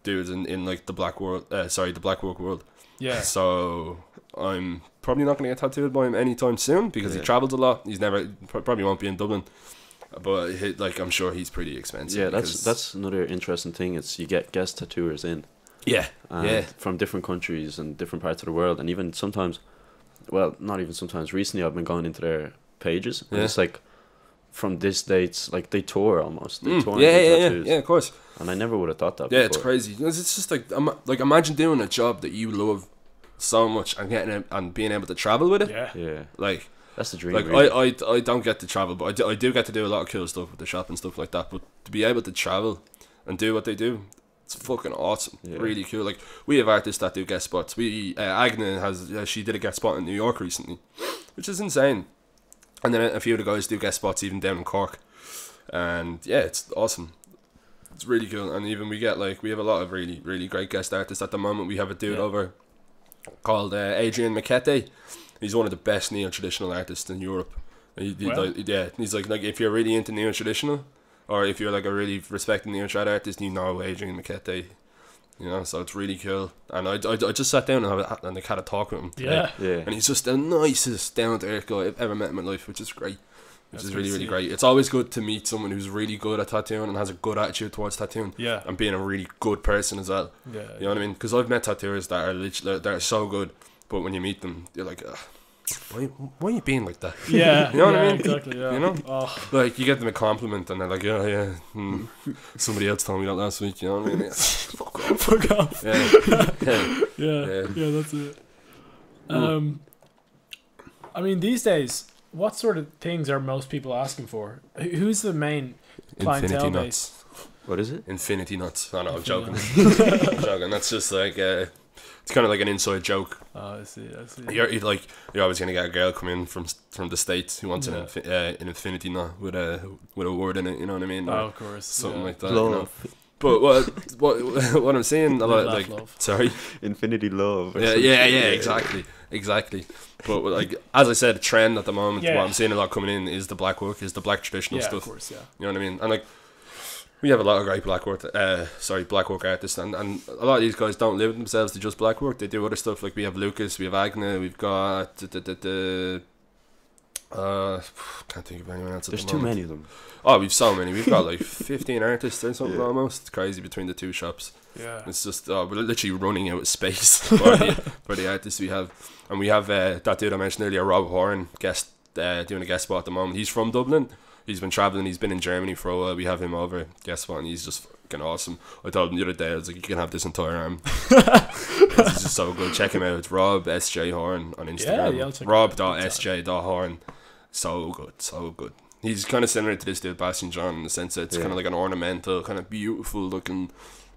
dudes in like the black world. The black work world. Yeah. So I'm probably not going to get tattooed by him anytime soon because he Yeah. travels a lot. He's probably won't be in Dublin, but like I'm sure he's pretty expensive. Yeah, because- that's another interesting thing. It's you get guest tattooers in. yeah, yeah. From different countries and different parts of the world, and even sometimes, well, not even sometimes. Recently, I've been going into their pages, and Yeah. it's like from this dates, like they tour almost. They tour and Yeah, do yeah, yeah, tattoos. yeah, of course. And I never would have thought that. Yeah, before. it's crazy. It's just like imagine doing a job that you love so much and getting it and being able to travel with it. Yeah. Yeah, Like that's the dream. like really. I don't get to travel, but I do get to do a lot of cool stuff with the shop and stuff like that. But to be able to travel and do what they do, it's fucking awesome. Yeah. Really cool. Like we have artists that do guest spots. Agna has she did a guest spot in New York recently, which is insane. And then a few of the guys do guest spots even down in Cork, and yeah, it's awesome. It's really cool. And even we have a lot of really really great guest artists at the moment. We have a dude Yeah. over called Adrian Maquette. He's one of the best neo-traditional artists in Europe. Wow. He's like if you're really into neo-traditional, or if you're like a really respected neo-trad artist, you know Adrian Maquette. You know, so it's really cool. And I just sat down and I had a talk with him today. Yeah. Yeah, And he's just the nicest down-to-earth guy I've ever met in my life, which is great. Which That's is good really, to really see. great. It's always good to meet someone who's really good at tattooing and has a good attitude towards tattooing, Yeah. and being a really good person as well. Yeah. You know what I mean? Because I've met tattooers that are literally that are so good, but when you meet them, you're like, ugh, why are you being like that? Yeah. You know what I yeah, mean? Exactly. Yeah. You know? Oh. Like you get them a compliment and they're like, yeah, somebody else told me that last week. You know what I mean? Yeah. Fuck off. Yeah. Yeah. Yeah. Yeah. That's it. I mean, these days, what sort of things are most people asking for? Who's the main clientele Infinity base? nuts. what is it? Infinity nuts. I know, I'm joking. Infinity I'm joking. That's just like it's kind of like an inside joke. Oh, I see. You're always gonna get a girl come in from the States who wants Yeah. an infinity nut with a word in it. You know what I mean? Oh, Or of course. something yeah. like that. You know? Love, But what I'm saying a Live, lot laugh, like love. sorry. infinity love. or Yeah, something. yeah, exactly. But like as I said, a trend at the moment, Yeah. what I'm seeing a lot coming in is the black work, is the black traditional Yeah, stuff. of course. Yeah. You know what I mean? And like we have a lot of great black work artists, and a lot of these guys don't limit themselves to just black work. They do other stuff. Like we have Lucas, we have Agna, we've got can't think of anyone else. There's at the too moment. many of them. Oh, we've so many. We've got like 15 artists or something Yeah. almost. It's crazy between the two shops. Yeah. It's just we're literally running out of space for the artists we have. And we have that dude I mentioned earlier, Rob Horan, doing a guest spot at the moment. He's from Dublin. He's been travelling. He's been in Germany for a while. We have him over guest spot, and he's just fucking awesome. I told him the other day, I was like, you can have this entire arm. He's just so good. Check him out. It's Rob SJ Horn on Instagram. Yeah, I'll check him out. Rob.sj.horn. So good, so good. He's kind of similar to this dude, Bastian John, in the sense that it's Yeah. kind of like an ornamental, kind of beautiful looking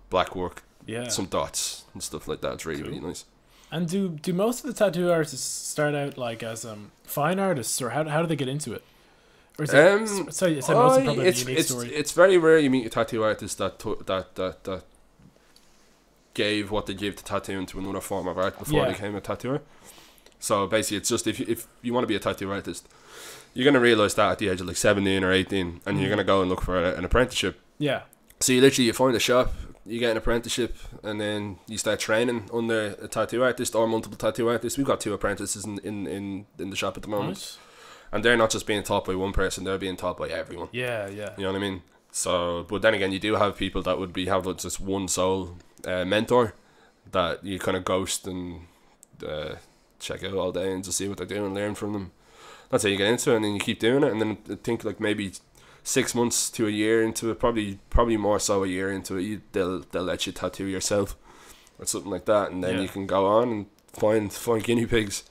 black work. Yeah. Some dots and stuff like that. It's really, really nice. And do most of the tattoo artists start out like as fine artists, or how do they get into it? Or is it, so most are probably a unique story. It's very rare you meet a tattoo artist that gave what they gave to tattooing to another form of art before Yeah. they became a tattooer. So basically, it's just if you want to be a tattoo artist, you're gonna realize that at the age of like 17 or 18, and you're gonna go and look for an apprenticeship. Yeah. So you find a shop, you get an apprenticeship, and then you start training under a tattoo artist or multiple tattoo artists. We've got 2 apprentices in the shop at the moment. Nice. And they're not just being taught by one person, they're being taught by everyone. Yeah. Yeah. You know what I mean? So, but then again, you do have people that would have just one sole mentor that you kind of ghost and check out all day and just see what they're doing and learn from them. That's how you get into it, and then you keep doing it, and then I think like maybe 6 months to a year into it, probably more so a year into it, they'll let you tattoo yourself or something like that, and then Yeah. you can go on and find guinea pigs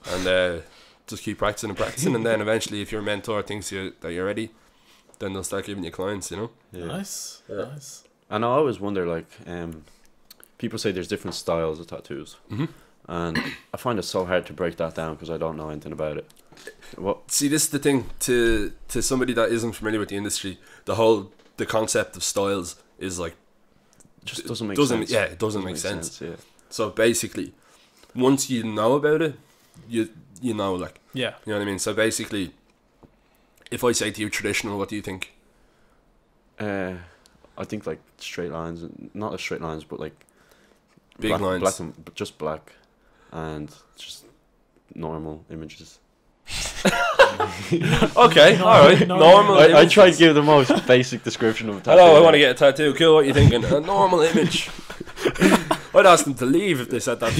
and just keep practicing, and then eventually, if your mentor thinks that you're ready, then they'll start giving you clients. You know. Yeah. Nice. Yeah. Nice. And I always wonder, like, people say there's different styles of tattoos, and I find it so hard to break that down because I don't know anything about it. What? See, this is the thing to somebody that isn't familiar with the industry. The concept of styles is like Just doesn't make doesn't sense. yeah, it doesn't make sense. Yeah. So basically, once you know about it, you know, like, Yeah. you know what I mean. So basically, if I say to you traditional, what do you think? I think like straight lines, not as straight lines, but like Big lines. black and just black, and just normal images. Okay, all right, normal. I images. try to give the most basic description of a tattoo. Hello, I want to get a tattoo. Cool, what you thinking? A normal image. I'd ask them to leave if they said that.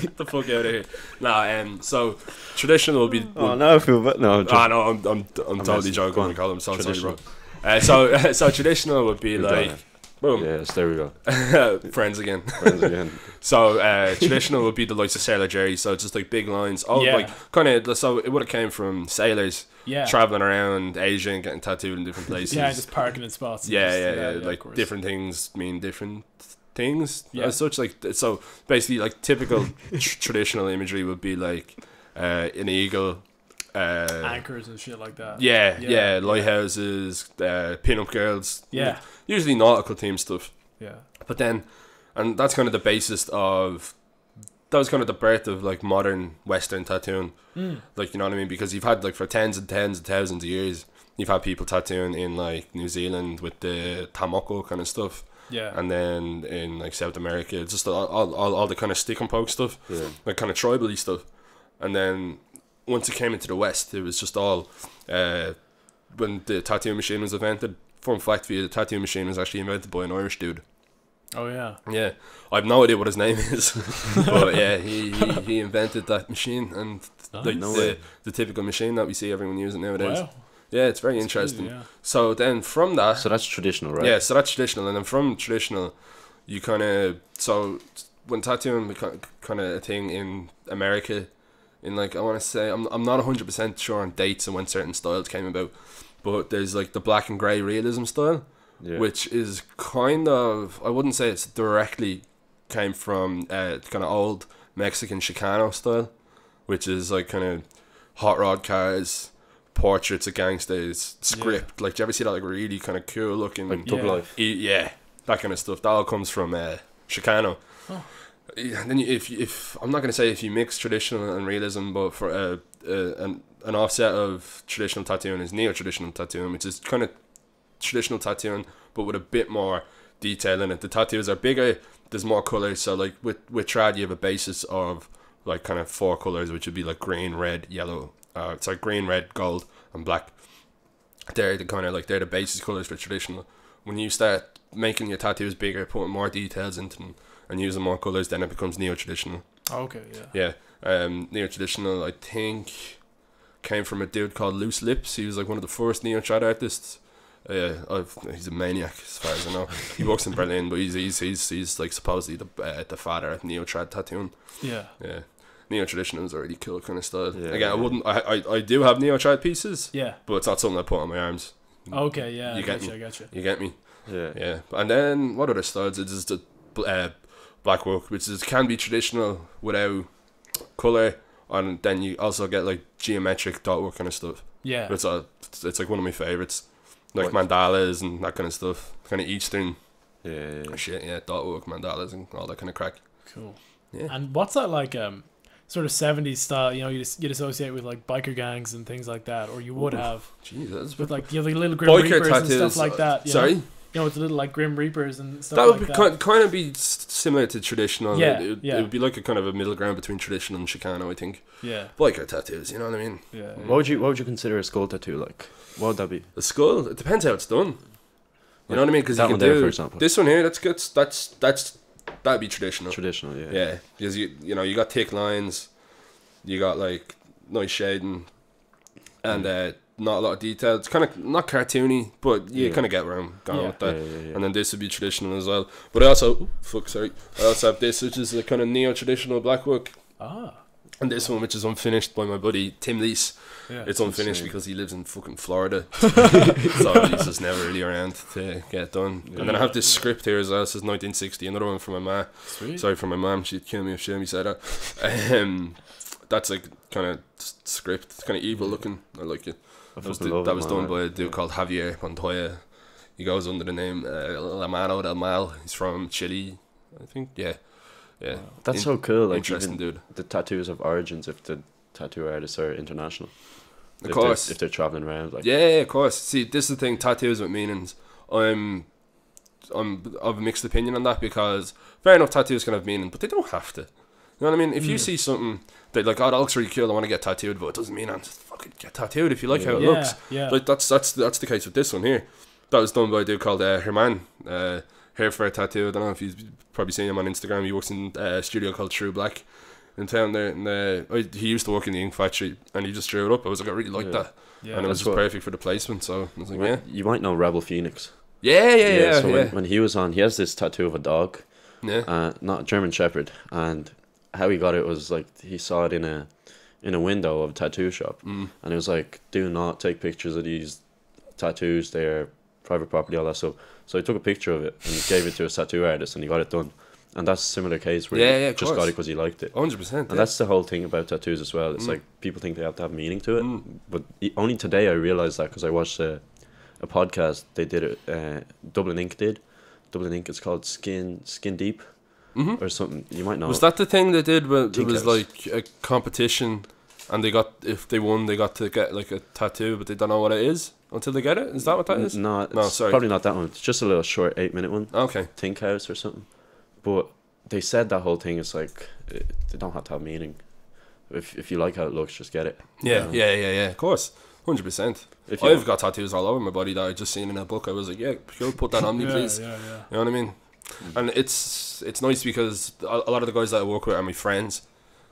Get the fuck out of here. Nah, so traditional will be. Oh no, I feel bad. No, No, I'm totally messing. joking Go when on. I call them. So sorry, Traditional. bro. So traditional would be We've done like, it. boom, Yes, there we go. friends again. Friends again. So traditional would be the likes of Sailor Jerry. So just like big lines. Oh, Yeah. like kind of. So it would have came from sailors Yeah. traveling around Asia and getting tattooed in different places. Yeah, just parking in spots. and Yeah, just- yeah. of Like course. different things mean different things Yeah. as such. Like so, basically, like typical traditional imagery would be like an eagle, anchors and shit like that. yeah, Yeah. lighthouses, pin-up girls. Yeah. Usually nautical theme stuff. Yeah. But then, and that's kind of the basis of. That was kind of the birth of like modern Western tattooing. Like, you know what I mean? Because you've had like for tens and tens and thousands of years, you've had people tattooing in like New Zealand with the tamoko kind of stuff. Yeah. And then in like South America, just all the kind of stick and poke stuff, Yeah. like kind of tribally stuff. And then once it came into the West, it was just all when the tattoo machine was invented. Fun fact for you: the tattoo machine was actually invented by an Irish dude. Oh yeah. Yeah, I have no idea what his name is, but yeah, he invented that machine and like no way. the typical machine that we see everyone using nowadays. Wow. Yeah, it's very That's interesting. crazy, yeah. So then from that, So that's traditional, right? yeah, so that's traditional, and then from traditional, you kind of so when tattooing became kind of a thing in America, in like I want to say I'm not 100% sure on dates and when certain styles came about, but there's like the black and grey realism style, Yeah. which is kind of I wouldn't say it's directly came from kind of old Mexican Chicano style, which is like kind of hot rod cars, portraits of gangsters, script. Like, do you ever see that like really kind of cool looking Like Thug Yeah. Life. yeah, that kind of stuff. That all comes from Chicano. Oh. And then if I'm not gonna say if you mix traditional and realism, but for an offset of traditional tattooing is neo-traditional tattooing, which is kind of traditional tattooing but with a bit more detail in it. The tattoos are bigger, there's more colours, so like with trad you have a basis of like kind of 4 colours, which would be like green, red, yellow, it's like green, red, gold and black. They're the kind of like they're the basis colours for traditional. When you start making your tattoos bigger, putting more details into them and using more colours, then it becomes neo-traditional. Okay. Yeah. Yeah, neo-traditional I think came from a dude called Loose Lips. He was like one of the first neo-trad artists. He's a maniac as far as I know. He works in Berlin, but he's like supposedly the father of neo-trad tattooing. Yeah. Yeah, neo-traditional is a really cool kind of style. Yeah, Again, yeah. I wouldn't. I do have neo-trad pieces, Yeah. but it's not something I put on my arms. Okay. Yeah. You I get gotcha. me. I gotcha. You get me? Yeah. Yeah. And then what other styles? It's just the black work, which can be traditional without color, and then you also get like geometric dot work kind of stuff. Yeah. It's like one of my favorites, like What? mandalas and that kind of stuff, kind of Eastern Yeah. shit. Yeah, dot work, mandalas, and all that kind of crack. Cool. Yeah. And what's that like? Sort of 70s style. You know, you'd associate with like biker gangs and things like that, or you would have Jesus. with like you know, the little grim Biker reapers and tattoos. stuff like that. You Sorry. Know? You know, with the little like grim reapers and stuff That would like be that. kind of be similar to traditional. Yeah, It yeah. would be like a kind of a middle ground between traditional and Chicano, I think. Yeah. Biker tattoos, you know what I mean? Yeah. What would you consider a skull tattoo like? What would that be? The skull. It depends how it's done. You know what I mean? Because you That can one there, do for example. this one here. That's good. That'd be traditional. Traditional, yeah. Yeah, because you know you got thick lines, you got like nice shading, and not a lot of detail. It's kind of not cartoony, but you Yeah. kind of get where I'm going Yeah. with that. Yeah. And then this would be traditional as well. But I also, I also have this, which is a kind of neo-traditional black work. Ah. And this one, which is unfinished by my buddy Tim Leese. Yeah. It's unfinished insane. because he lives in fucking Florida. So he's just never really around to get it done. And then I have this script here as well. It says 1960, another one from my ma. Sweet. Sorry for my mum, she'd kill me if she heard me say that. That's like kind of script. It's kind of evil looking. I like it. That was done by a dude called Javier Montoya. He goes under the name La Mano del Mal. He's from Chile, I think. Yeah. Yeah, That's so cool. Like, interesting, even dude. the tattoos have origins if the tattoo artists are international. Of course, if they're traveling around, like, yeah, of course. See, this is the thing. Tattoos with meanings. I'm of a mixed opinion on that, because fair enough, tattoos can have meaning, but they don't have to. You know what I mean? If you see something that like, oh, that looks really cool, I want to get tattooed, but it doesn't mean I'm just fucking get tattooed if you like how it looks. Yeah. Like that's the case with this one here. That was done by a dude called Herman. Hair for a tattoo. I don't know if you've probably seen him on Instagram. He works in a studio called True Black in town there. And he used to work in the ink factory, and he just drew it up. I was like, I really like that. Yeah, And it was that's just what- perfect for the placement. So I was like, yeah. You might know Rebel Phoenix. Yeah. So when he was on, he has this tattoo of a dog, not a German Shepherd, and how he got it was like he saw it in a window of a tattoo shop, and it was like, do not take pictures of these tattoos, they're private property, all that stuff. So he took a picture of it and gave it to a tattoo artist, and he got it done. And that's a similar case where he just got it because he liked it. 100%. And that's the whole thing about tattoos as well. It's like people think they have to have meaning to it, but only today I realized that because I watched a podcast. They did it. Dublin Ink did. Dublin Ink. It's called Skin Deep or something. You might know. Was that the thing they did where it was House. like a competition, and if they won, they got to get like a tattoo, but they don't know what it is until they get it? Is that what that is? No, it's No, sorry. probably not that one. It's just a little short 8-minute one. Okay. Think House or something. But they said that whole thing is like they don't have to have meaning. If you like how it looks, just get it. Yeah. Of course. 100%. If you I've got tattoos all over my body that I just seen in a book. I was like, yeah, cool, put that on me, please. Yeah. You know what I mean? And it's nice because a lot of the guys that I work with are my friends.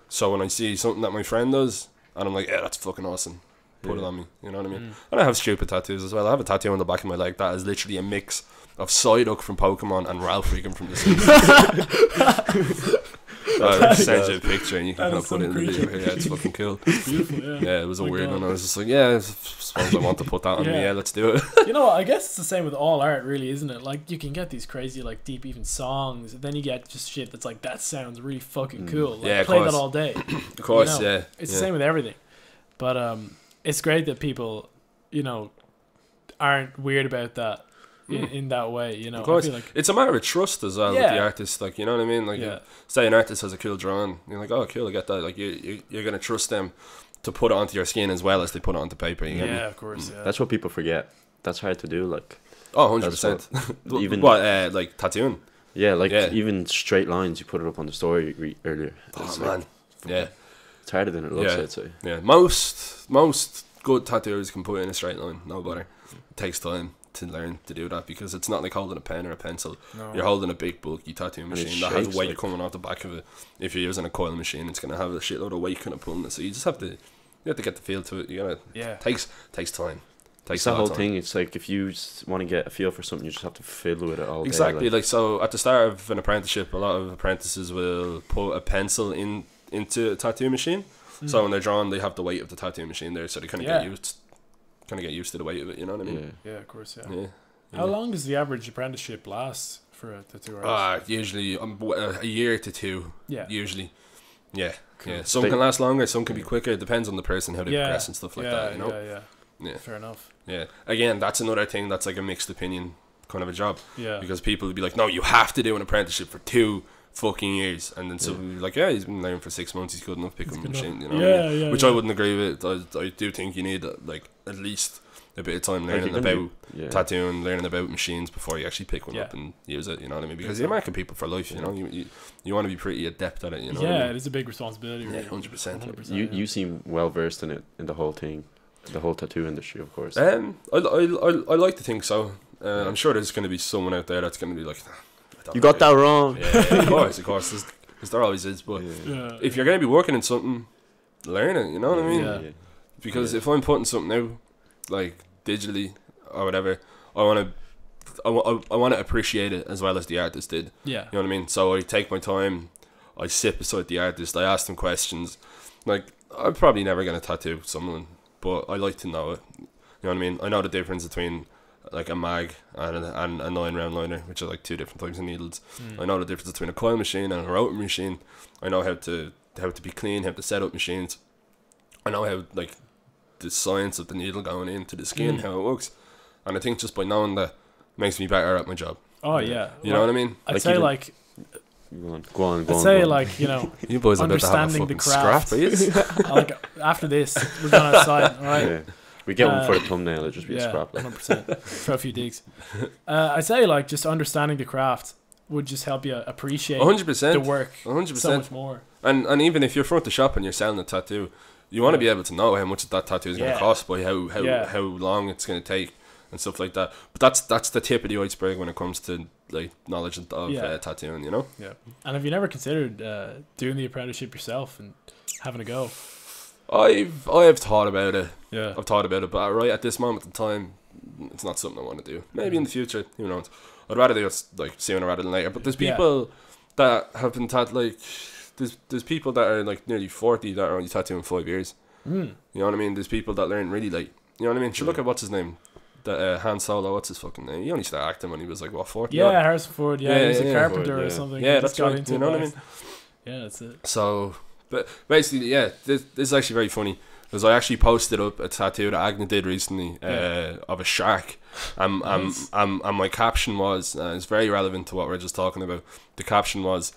So when I see something that my friend does, and I'm like, yeah, that's fucking awesome, put it on me. You know what I mean? And I have stupid tattoos as well. I have a tattoo on the back of my leg that is literally a mix of Psyduck from Pokemon and Ralph Regan from The Simpsons. I'll send you a picture and you can kind of put it in the video here. Yeah, it's fucking cool. Beautiful, yeah. Yeah, it was a My weird God. one. I was just like, yeah, I suppose I want to put that on me. Yeah. Yeah, let's do it. You know what? I guess it's the same with all art, really, isn't it? Like, you can get these crazy, like, deep, even songs, and then you get just shit that's like, that sounds really fucking cool. Like, Yeah, of play course. that all day. Of course, You know, yeah. It's yeah. the same with everything. But it's great that people, aren't weird about that in that way, you know. Of course. I feel like, It's a matter of trust as well with Yeah. the artist. Like, you know what I mean? Like, Yeah. say an artist has a cool drawing, you're like, oh, cool, I get that. Like, you're going to trust them to put it onto your skin as well as they put it onto paper. You get me? yeah, of course, yeah. That's what people forget. That's hard to do. Like, Oh, 100%. even- like tattooing? yeah, like Yeah. even straight lines. You put it up on the story earlier. Oh, It's man. like, Yeah. it's harder than it looks. Yeah. I'd say. Yeah. Most good tattooers can put it in a straight line. No bother. It takes time to learn to do that because it's not like holding a pen or a pencil. No. You're holding a big bulky tattoo it machine that has shakes, weight like- coming off the back of it. If you're using a coil machine, it's gonna have a shitload of weight kind of pulling it. So you just have to get the feel to it. You gotta Yeah. takes time. Takes It's that a lot whole of time. thing. It's like if you want to get a feel for something, you just have to fiddle with it all day. Exactly. Like so, at the start of an apprenticeship, a lot of apprentices will put a pencil into a tattoo machine. So when they're drawing, they have the weight of the tattoo machine there, so they kind of Yeah. get used to the weight of it. You know what I mean? Yeah. Yeah, of course, yeah. Yeah. How long does the average apprenticeship last for a tattoo artist? Usually a year to two. Yeah. Usually. Yeah. Cool. Yeah. Some They- can last longer, some can be quicker. It depends on the person, how they Yeah. progress and stuff like that. You know. Yeah. Yeah. Fair enough. Yeah. Again, that's another thing that's like a mixed opinion kind of a job. Yeah. Because people would be like, no, you have to do an apprenticeship for 2 fucking years. And then some people be like, yeah, he's been learning for 6 months, he's good enough, pick up a good machine. enough. You know what I Yeah, mean? yeah, Which yeah. I wouldn't agree with. I do think you need like at least a bit of time Like, learning you're gonna about yeah. tattooing, learning about machines before you actually pick one Yeah. up and use it. You know what I mean? Because Yeah. you're marking people for life. You know, you want to be pretty adept at it. You know? what I Yeah, mean? it is a big responsibility. Yeah, Really. 100%. 100%. You seem well versed in it, in the whole thing, the whole tattoo industry, of course. I like to think so. I'm sure there's going to be someone out there that's going to be like, "I don't You got know." that wrong. Yeah, of course. Because there always is. But Yeah. if you're going to be working in something, learn it. You know what I mean? Yeah. Because Yeah. if I'm putting something out, like digitally or whatever, I want to appreciate it as well as the artist did. Yeah. You know what I mean? So I take my time, I sit beside the artist, I ask them questions. Like, I'm probably never going to tattoo someone, but I like to know it. You know what I mean? I know the difference between like a mag and a 9-round liner, which are like 2 different types of needles. I know the difference between a coil machine and a rotary machine. I know how to be clean, how to set up machines. I know how, like, the science of the needle going into the skin, how it works. And I think just by knowing that makes me better at my job. Oh yeah. You know what I mean? I'd Like say even- like Go on. I'd say like, you know, You boys are about to have a understanding the fucking scrap, craft. are you? like after this, we're going outside, all right? Yeah. We get one for the thumbnail. It'll just be a Yeah, scrap. Like. 100%. Throw a few digs. I'd say like just understanding the craft would just help you appreciate 100%. the work 100%. so much more. And even if you're front the shop and you're selling a tattoo, you want to be able to know how much that tattoo is going to Yeah. cost by how Yeah. long it's going to take and stuff like that. But that's the tip of the iceberg when it comes to like knowledge of Yeah. tattooing, you know. Yeah. And have you never considered doing the apprenticeship yourself and having a go? I've thought about it. Yeah. I've thought about it, but right at this moment in time, it's not something I want to do. Maybe in the future, who knows? I'd rather do it like sooner rather than later. But there's people that have been like there's people that are like nearly 40 that are only tattooing 5 years. You know what I mean? There's people that learn really like, you know what I mean? Should look at what's his name, that Han Solo. What's his fucking name? He only started acting when he was like what 40. Yeah, odd? Harrison Ford. Yeah, he was a carpenter Ford, or yeah. something. Yeah, He just that's got right. into You know what I life. mean? Yeah, that's it. So, but basically, yeah, this is actually very funny because I actually posted up a tattoo that Agnes did recently of a shark, Nice. and my caption was, it's very relevant to what we're just talking about. The caption was,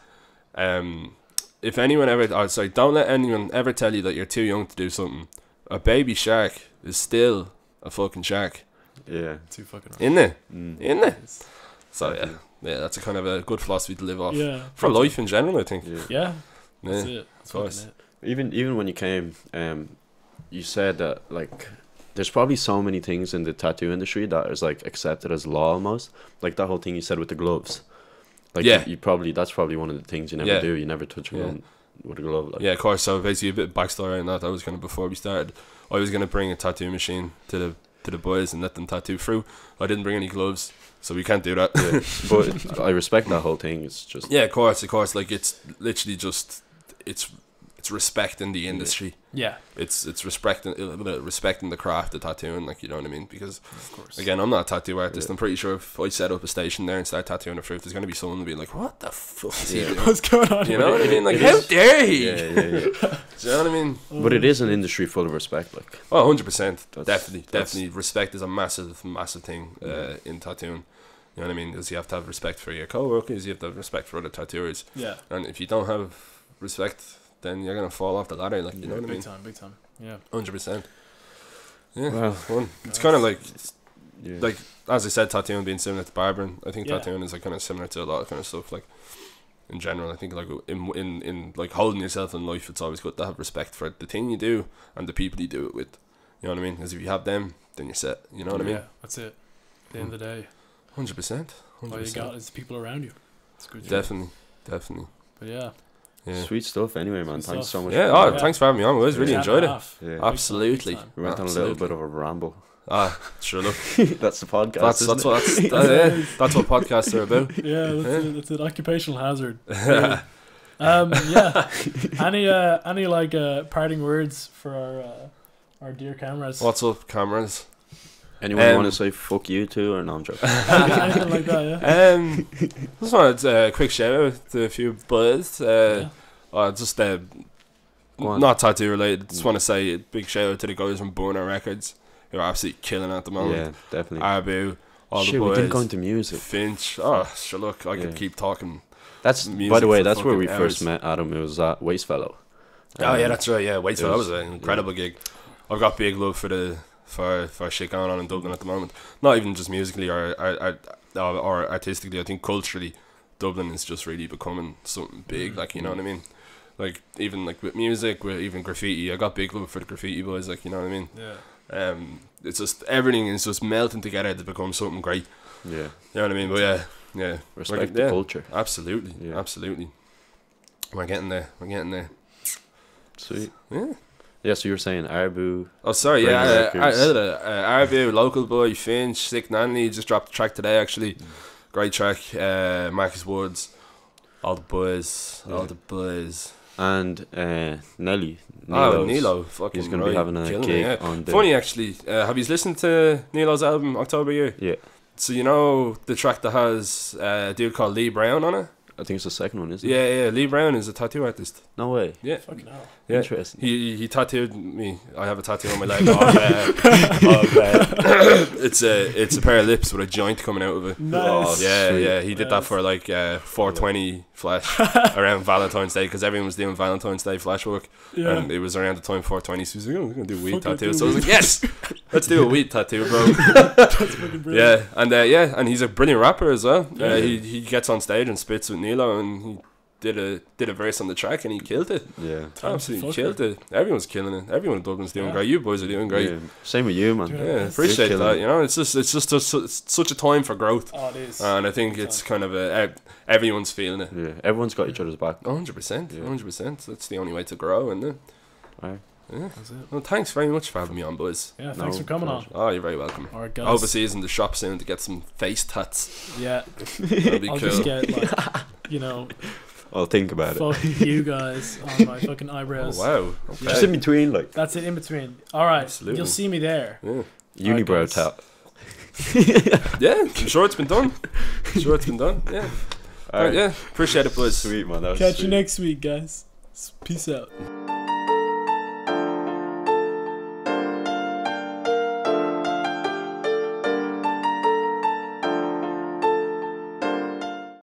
if anyone ever, don't let anyone ever tell you that you're too young to do something. A baby shark is still a fucking shark, Yeah. Too fucking right. isn't it? Mm. Isn't it? So yeah, that's a kind of a good philosophy to live off Yeah. for life in general, I think. Yeah. Yeah, that's Yeah. it. That's course. fucking it. Even when you came, you said that like there's probably so many things in the tattoo industry that is like accepted as law almost. Like that whole thing you said with the gloves. Like Yeah. you probably that's probably one of the things you never Yeah. do. You never touch a Yeah. gun with a glove. Like. Yeah, of course. So basically, a bit of backstory on that. I was gonna before we started, I was gonna bring a tattoo machine to the boys and let them tattoo through. I didn't bring any gloves, so we can't do that. Yeah. But I respect that whole thing. It's just Yeah, of course. Like it's literally just it's respecting the industry. Yeah, It's respecting the craft of tattooing. Like, you know what I mean? Because of course. again, I'm not a tattoo artist. Yeah. I'm pretty sure if I set up a station there and start tattooing a fruit, there's gonna be someone to be like, "What the fuck is he Yeah. doing?" What's going on? You know what I mean? Like, It how is- dare he? yeah. Do you know what I mean? But it is an industry full of respect. Like Oh, 100%. That's- Definitely. Respect is a massive thing in tattooing. You know what I mean? Because you have to have respect for your co-workers, you have to have respect for other tattooers. Yeah. And if you don't have respect, then you're going to fall off the ladder. Like, you know what I mean? Big time. Yeah. 100%. Yeah, Well, it's fun. It's kind of like, yeah. like, as I said, tattooing being similar to barbering. I think Yeah. tattooing is like kind of similar to a lot of kind of stuff. Like, in general, I think like in like holding yourself in life, it's always good to have respect for the thing you do and the people you do it with. You know what I mean? Because if you have them, then you're set. You know what I mean? Yeah, that's it. At the end of the day, 100%. all you got is the people around you. It's good. Definitely. But yeah. Yeah. Sweet stuff. Anyway, man. Sweet Thanks stuff. so much. Yeah. for Oh, that. thanks for having me on. I really Chat and enjoyed it. laugh. Yeah. Absolutely. Big time. We went on a little Absolutely. bit of a ramble. Sure. Look, That's the podcast. that's isn't what it? that's what podcasts are about. Yeah, that's an occupational hazard. Yeah. Yeah. Any like parting words for our dear cameras? What's up, cameras? Anyone want to say fuck you too, or no? I'm joking. Anything like that? Yeah. Just wanted a quick shout out to a few buds. Just Go on. not tattoo related. Just want to say a big shout out to the guys from Burner Records who are absolutely killing it at the moment. Yeah, definitely. Arbu, all Shit, the we boys. didn't go into music. Finch. Oh, sure. Look, I Yeah. could keep talking. That's music by the way, for that's where we fucking first hours. met Adam. It was at Wastefellow. Oh yeah, that's right. Yeah, wait, it so that was- was an incredible gig. I've got big love for shit going on in Dublin at the moment. Not even just musically or artistically. I think culturally, Dublin is just really becoming something big. Like, you know what I mean? Like, even like with music, with even graffiti. I got big love for the graffiti boys. Like, you know what I mean? Yeah. It's just everything is just melting together to become something great. Yeah, You know what I mean? But yeah. respect Like, the yeah. culture. Absolutely, Yeah. absolutely. We're getting there. Sweet. Yeah. Yeah, so you were saying Arbu. Oh, sorry, Bring yeah. Records. Arbu, local boy, Finch, Sick Nanley just dropped the track today, actually. Great track. Marcus Woods, all the boys. And Nelly. Oh, Nilo's. Nilo. Fucking He's going to right, be having a killing gig it, yeah. on the... Funny, actually. Have you listened to Nilo's album, October Year? Yeah. So, you know the track that has a dude called Lee Brown on it? I think it's the second one, isn't it? Yeah. Lee Brown is a tattoo artist. No way. Yeah. Fucking hell. Yeah. Interesting. He tattooed me. I have a tattoo on my leg. It's a pair of lips with a joint coming out of it. Nice. Yeah. He did that for like 420 flash around Valentine's Day because everyone was doing Valentine's Day flash work, and it was around the time 420. So he was like, "Oh, we're gonna do a weed tattoo." So I was like, "Yes, let's do a weed tattoo, bro." That's fucking brilliant. And he's a brilliant rapper as well. He gets on stage and spits with Nilo, and he did a verse on the track and he killed it. Yeah. Absolutely killed it. Everyone's killing it. Everyone in Dublin's doing great. You boys are doing great. Yeah. Same with you, man. Yeah, appreciate that. You know, it's just it's such a time for growth. Oh, it is. And I think it's kind of everyone's feeling it. Yeah. Everyone's got each other's back. 100%. 100%. That's the only way to grow, isn't it? Right. Yeah. That's it. Well, thanks very much for having me on, boys. Yeah, thanks for coming on. Oh, you're very welcome. Alright, guys. Overseas in the shop soon to get some face tats. Yeah. That'll be I'll cool. just get, like, you know, I'll think about it. fuck you guys on my fucking eyebrows. Oh, wow. Okay. Just in between, like That's it, in between. Alright, Absolutely. you'll see me there. Yeah. unibrow guys. tap. Yeah, I'm sure it's been done. Yeah. Alright. Yeah, appreciate it, boys. Sweet, man. That was Catch sweet. you next week, guys. Peace out.